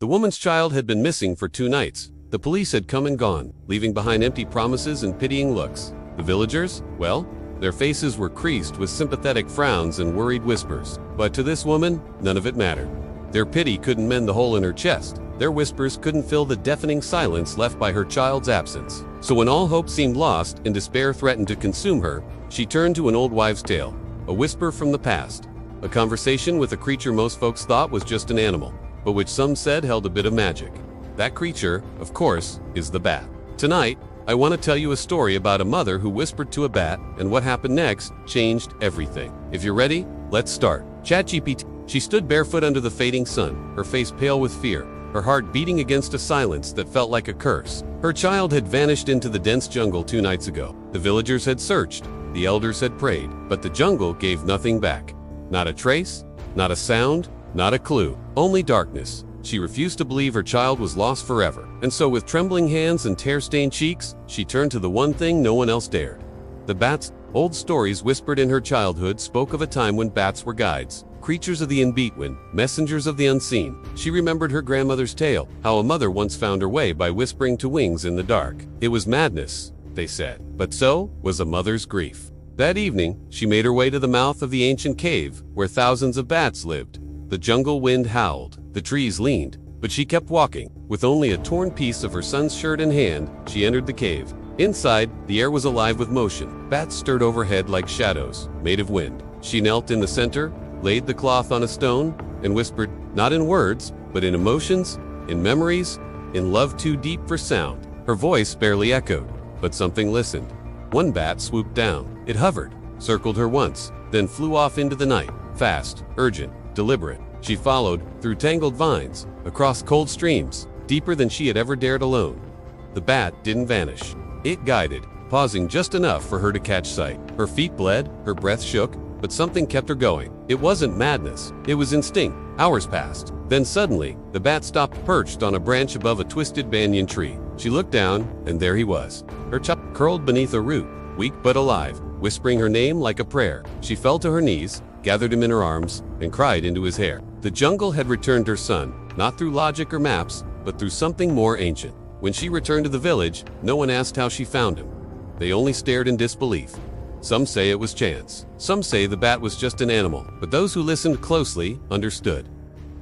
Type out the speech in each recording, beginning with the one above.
The woman's child had been missing for 2 nights. The police had come and gone, leaving behind empty promises and pitying looks. The villagers, well, their faces were creased with sympathetic frowns and worried whispers. But to this woman, none of it mattered. Their pity couldn't mend the hole in her chest. Their whispers couldn't fill the deafening silence left by her child's absence. So when all hope seemed lost and despair threatened to consume her, she turned to an old wives' tale, a whisper from the past, a conversation with a creature most folks thought was just an animal, but which some said held a bit of magic. That creature, of course, is the bat. Tonight, I want to tell you a story about a mother who whispered to a bat, and what happened next changed everything. If you're ready, let's start. ChatGPT. She stood barefoot under the fading sun, her face pale with fear, her heart beating against a silence that felt like a curse. Her child had vanished into the dense jungle 2 nights ago. The villagers had searched, the elders had prayed, but the jungle gave nothing back. Not a trace, not a sound, not a clue, only darkness. She refused to believe her child was lost forever, and so with trembling hands and tear-stained cheeks, she turned to the one thing no one else dared. The bats. Old stories whispered in her childhood spoke of a time when bats were guides, creatures of the in-between, messengers of the unseen. She remembered her grandmother's tale, how a mother once found her way by whispering to wings in the dark. It was madness, they said, but so was a mother's grief. That evening, she made her way to the mouth of the ancient cave, where thousands of bats lived. The jungle wind howled, the trees leaned, but she kept walking. With only a torn piece of her son's shirt in hand, she entered the cave. Inside, the air was alive with motion. Bats stirred overhead like shadows, made of wind. She knelt in the center, laid the cloth on a stone, and whispered, not in words, but in emotions, in memories, in love too deep for sound. Her voice barely echoed, but something listened. One bat swooped down. It hovered, circled her once, then flew off into the night, fast, urgent, deliberate. She followed, through tangled vines, across cold streams, deeper than she had ever dared alone. The bat didn't vanish. It guided, pausing just enough for her to catch sight. Her feet bled, her breath shook, but something kept her going. It wasn't madness, it was instinct. Hours passed. Then suddenly, the bat stopped perched on a branch above a twisted banyan tree. She looked down, and there he was. Her child curled beneath a root, weak but alive, whispering her name like a prayer. She fell to her knees, gathered him in her arms, and cried into his hair. The jungle had returned her son, not through logic or maps, but through something more ancient. When she returned to the village, no one asked how she found him. They only stared in disbelief. Some say it was chance. Some say the bat was just an animal, but those who listened closely understood.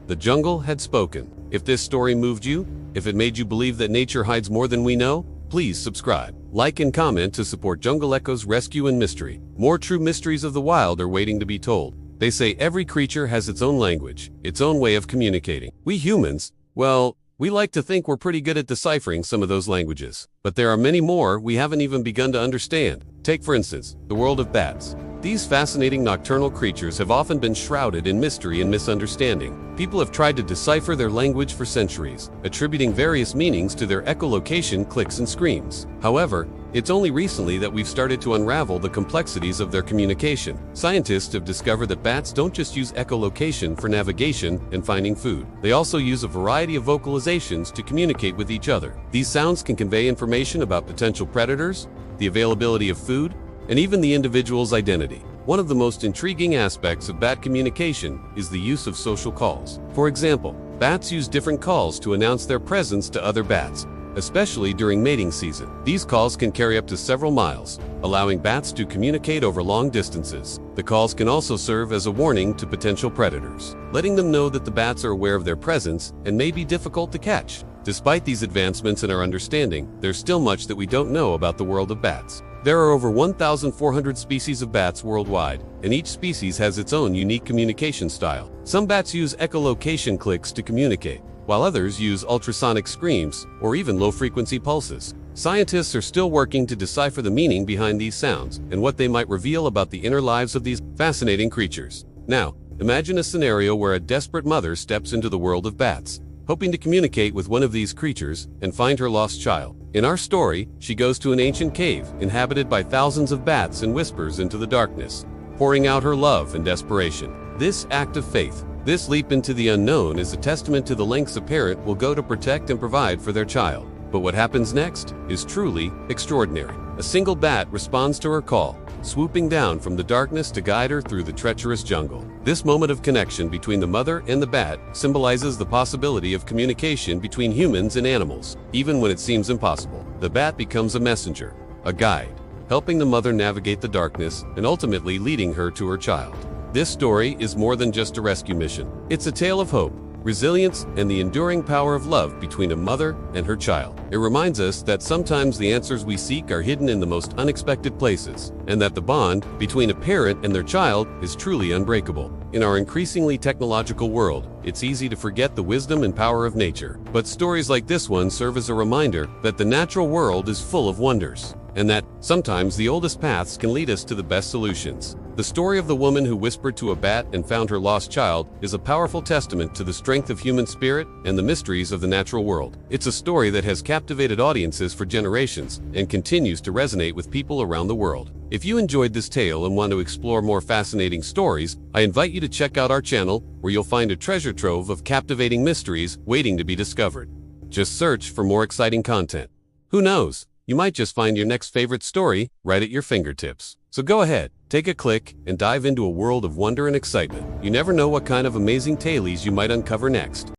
The jungle had spoken. If this story moved you, if it made you believe that nature hides more than we know, please subscribe, like and comment to support Jungle Echo's rescue and mystery. More true mysteries of the wild are waiting to be told. They say every creature has its own language, its own way of communicating. We humans, well, we like to think we're pretty good at deciphering some of those languages. But there are many more we haven't even begun to understand. Take, for instance, the world of bats. These fascinating nocturnal creatures have often been shrouded in mystery and misunderstanding. People have tried to decipher their language for centuries, attributing various meanings to their echolocation clicks and screams. However, it's only recently that we've started to unravel the complexities of their communication. Scientists have discovered that bats don't just use echolocation for navigation and finding food. They also use a variety of vocalizations to communicate with each other. These sounds can convey information about potential predators, the availability of food, and even the individual's identity. One of the most intriguing aspects of bat communication is the use of social calls. For example, bats use different calls to announce their presence to other bats, especially during mating season. These calls can carry up to several miles, allowing bats to communicate over long distances. The calls can also serve as a warning to potential predators, letting them know that the bats are aware of their presence and may be difficult to catch. Despite these advancements in our understanding, there's still much that we don't know about the world of bats. There are over 1,400 species of bats worldwide, and each species has its own unique communication style. Some bats use echolocation clicks to communicate, while others use ultrasonic screams or even low-frequency pulses. Scientists are still working to decipher the meaning behind these sounds and what they might reveal about the inner lives of these fascinating creatures. Now, imagine a scenario where a desperate mother steps into the world of bats, hoping to communicate with one of these creatures and find her lost child. In our story, she goes to an ancient cave inhabited by thousands of bats and whispers into the darkness, pouring out her love and desperation. This act of faith, this leap into the unknown, is a testament to the lengths a parent will go to protect and provide for their child. But what happens next is truly extraordinary. A single bat responds to her call, swooping down from the darkness to guide her through the treacherous jungle. This moment of connection between the mother and the bat symbolizes the possibility of communication between humans and animals, even when it seems impossible. The bat becomes a messenger, a guide, helping the mother navigate the darkness and ultimately leading her to her child. This story is more than just a rescue mission. It's a tale of hope, resilience, and the enduring power of love between a mother and her child. It reminds us that sometimes the answers we seek are hidden in the most unexpected places, and that the bond between a parent and their child is truly unbreakable. In our increasingly technological world, it's easy to forget the wisdom and power of nature. But stories like this one serve as a reminder that the natural world is full of wonders, and that sometimes the oldest paths can lead us to the best solutions. The story of the woman who whispered to a bat and found her lost child is a powerful testament to the strength of human spirit and the mysteries of the natural world. It's a story that has captivated audiences for generations and continues to resonate with people around the world. If you enjoyed this tale and want to explore more fascinating stories, I invite you to check out our channel, where you'll find a treasure trove of captivating mysteries waiting to be discovered. Just search for more exciting content. Who knows? You might just find your next favorite story right at your fingertips. So go ahead, take a click, and dive into a world of wonder and excitement. You never know what kind of amazing tales you might uncover next.